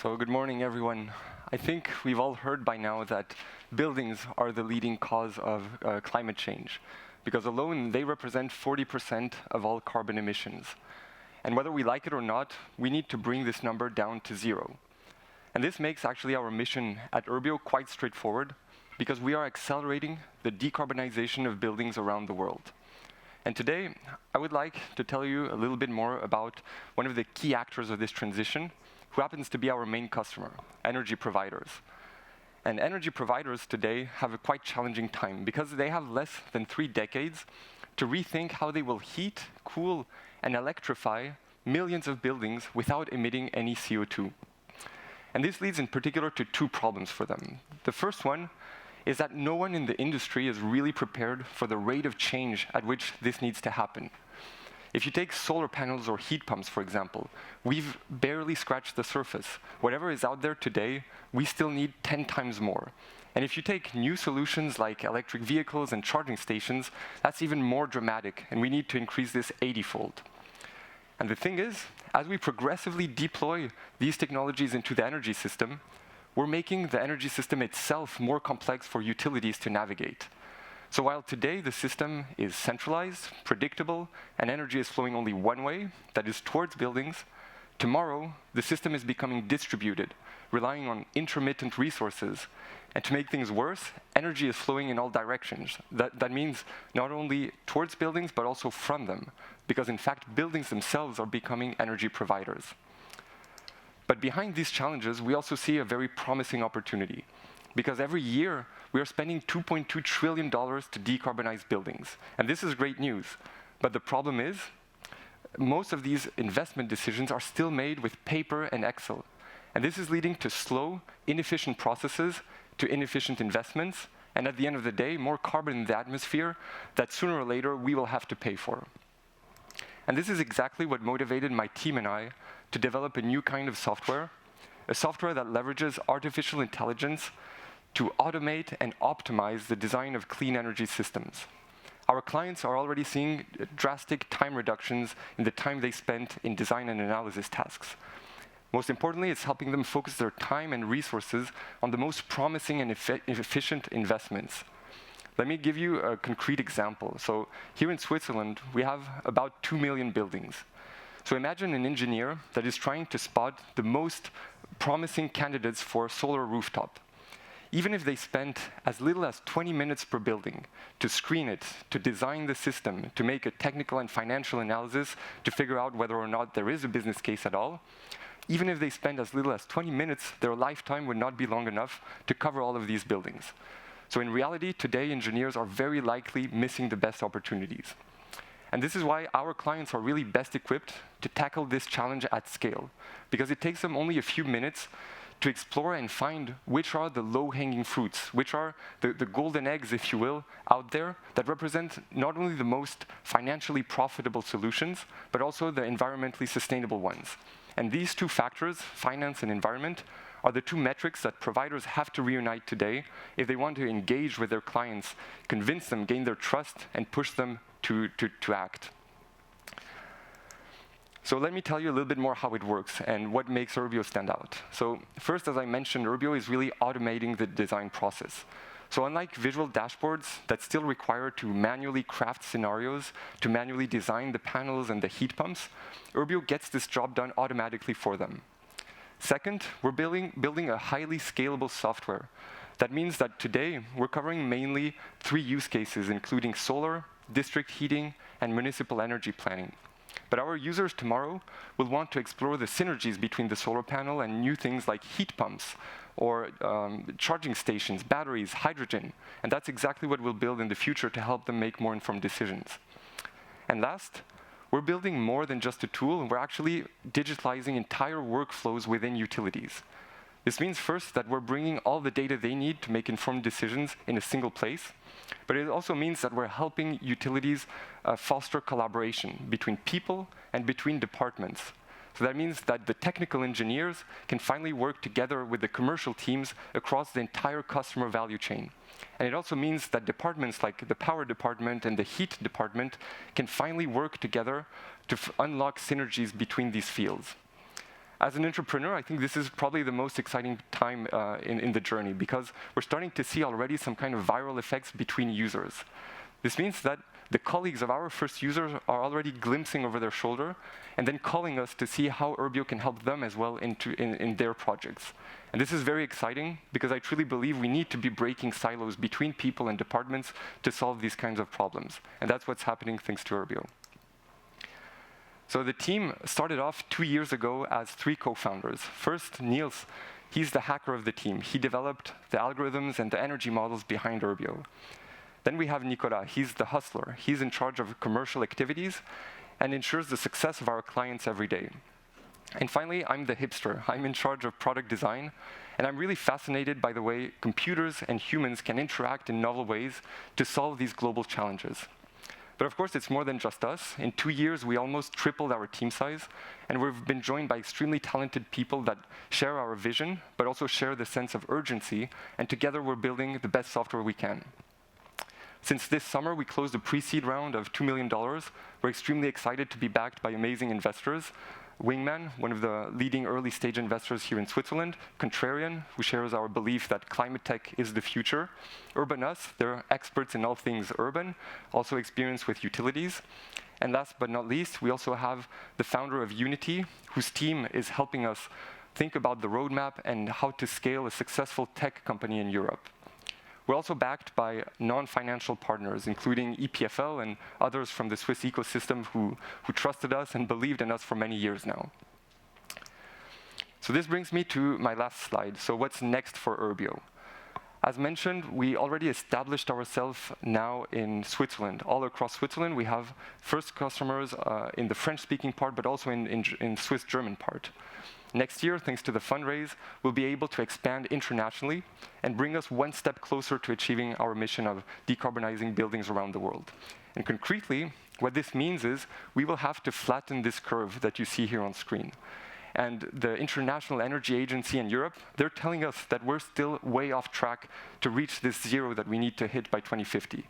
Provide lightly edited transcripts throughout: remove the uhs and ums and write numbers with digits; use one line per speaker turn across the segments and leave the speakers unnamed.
So good morning, everyone. I think we've all heard by now that buildings are the leading cause of climate change, because alone they represent 40% of all carbon emissions. And whether we like it or not, we need to bring this number down to zero. And this makes actually our mission at Urbio quite straightforward, because we are accelerating the decarbonization of buildings around the world. And today, I would like to tell you a little bit more about one of the key actors of this transition, who happens to be our main customer, energy providers. And energy providers today have a quite challenging time because they have less than 3 decades to rethink how they will heat, cool, and electrify millions of buildings without emitting any CO2. And this leads in particular to 2 problems for them. The first one is that no one in the industry is really prepared for the rate of change at which this needs to happen. If you take solar panels or heat pumps, for example, we've barely scratched the surface. Whatever is out there today, we still need 10 times more. And if you take new solutions like electric vehicles and charging stations, that's even more dramatic, and we need to increase this 80-fold. And the thing is, as we progressively deploy these technologies into the energy system, we're making the energy system itself more complex for utilities to navigate. So while today the system is centralized, predictable, and energy is flowing only one way, that is towards buildings, tomorrow the system is becoming distributed, relying on intermittent resources. And to make things worse, energy is flowing in all directions. That means not only towards buildings, but also from them, because in fact buildings themselves are becoming energy providers. But behind these challenges, we also see a very promising opportunity, because every year we are spending $2.2 trillion to decarbonize buildings. And this is great news. But the problem is, most of these investment decisions are still made with paper and Excel. And this is leading to slow, inefficient processes, to inefficient investments, and at the end of the day, more carbon in the atmosphere that sooner or later we will have to pay for. And this is exactly what motivated my team and I to develop a new kind of software, a software that leverages artificial intelligence to automate and optimize the design of clean energy systems. Our clients are already seeing drastic time reductions in the time they spend in design and analysis tasks. Most importantly, it's helping them focus their time and resources on the most promising and efficient investments. Let me give you a concrete example. So here in Switzerland, we have about 2 million buildings. So imagine an engineer that is trying to spot the most promising candidates for solar rooftop. Even if they spent as little as 20 minutes per building to screen it, to design the system, to make a technical and financial analysis to figure out whether or not there is a business case at all, even if they spend as little as 20 minutes, their lifetime would not be long enough to cover all of these buildings. So in reality, today engineers are very likely missing the best opportunities. And this is why our clients are really best equipped to tackle this challenge at scale, because it takes them only a few minutes to explore and find which are the low-hanging fruits, which are the golden eggs, if you will, out there that represent not only the most financially profitable solutions, but also the environmentally sustainable ones. And these 2 factors, finance and environment, are the 2 metrics that providers have to reunite today if they want to engage with their clients, convince them, gain their trust, and push them to act. So let me tell you a little bit more how it works and what makes Urbio stand out. So first, as I mentioned, Urbio is really automating the design process. So unlike visual dashboards that still require to manually craft scenarios, to manually design the panels and the heat pumps, Urbio gets this job done automatically for them. Second, we're building a highly scalable software. That means that today we're covering mainly 3 use cases, including solar, district heating, and municipal energy planning. But our users tomorrow will want to explore the synergies between the solar panel and new things like heat pumps or charging stations, batteries, hydrogen. And that's exactly what we'll build in the future to help them make more informed decisions. And last, we're building more than just a tool, and we're actually digitalizing entire workflows within utilities. This means first that we're bringing all the data they need to make informed decisions in a single place, but it also means that we're helping utilities foster collaboration between people and between departments. So that means that the technical engineers can finally work together with the commercial teams across the entire customer value chain. And it also means that departments like the power department and the heat department can finally work together to unlock synergies between these fields. As an entrepreneur, I think this is probably the most exciting time in the journey, because we're starting to see already some kind of viral effects between users. This means that the colleagues of our first users are already glimpsing over their shoulder and then calling us to see how Urbio can help them as well in their projects. And this is very exciting, because I truly believe we need to be breaking silos between people and departments to solve these kinds of problems. And that's what's happening thanks to Urbio. So the team started off 2 years ago as 3 co-founders. First, Niels, he's the hacker of the team. He developed the algorithms and the energy models behind Urbio. Then we have Nicolas, he's the hustler. He's in charge of commercial activities and ensures the success of our clients every day. And finally, I'm the hipster. I'm in charge of product design, and I'm really fascinated by the way computers and humans can interact in novel ways to solve these global challenges. But of course, it's more than just us. In 2 years, we almost tripled our team size, and we've been joined by extremely talented people that share our vision, but also share the sense of urgency, and together we're building the best software we can. Since this summer, we closed a pre-seed round of $2 million. We're extremely excited to be backed by amazing investors. Wingman, one of the leading early-stage investors here in Switzerland. Contrarian, who shares our belief that climate tech is the future. Urbanus, they're experts in all things urban, also experienced with utilities. And last but not least, we also have the founder of Unity, whose team is helping us think about the roadmap and how to scale a successful tech company in Europe. We're also backed by non-financial partners, including EPFL and others from the Swiss ecosystem who trusted us and believed in us for many years now. So this brings me to my last slide. So what's next for Urbio? As mentioned, we already established ourselves now in Switzerland. All across Switzerland, we have first customers in the French-speaking part, but also in Swiss-German part. Next year, thanks to the fundraise, we'll be able to expand internationally and bring us one step closer to achieving our mission of decarbonizing buildings around the world. And concretely, what this means is we will have to flatten this curve that you see here on screen. And the International Energy Agency in Europe, they're telling us that we're still way off track to reach this zero that we need to hit by 2050.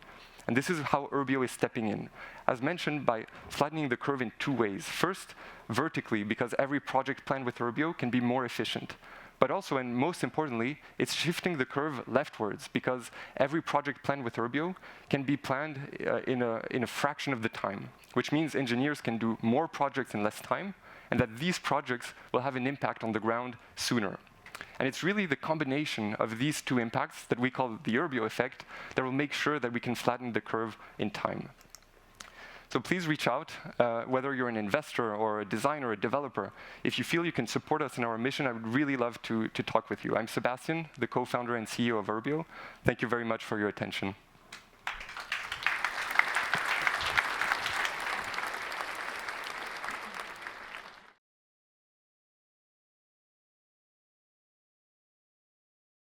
And this is how Urbio is stepping in. As mentioned, by flattening the curve in 2 ways. First, vertically, because every project planned with Urbio can be more efficient. But also, and most importantly, it's shifting the curve leftwards, because every project planned with Urbio can be planned in a fraction of the time, which means engineers can do more projects in less time, and that these projects will have an impact on the ground sooner. And it's really the combination of these 2 impacts that we call the Urbio effect that will make sure that we can flatten the curve in time. So please reach out, whether you're an investor or a designer, a developer. If you feel you can support us in our mission, I would really love to talk with you. I'm Sebastien, the co-founder and CEO of Urbio. Thank you very much for your attention.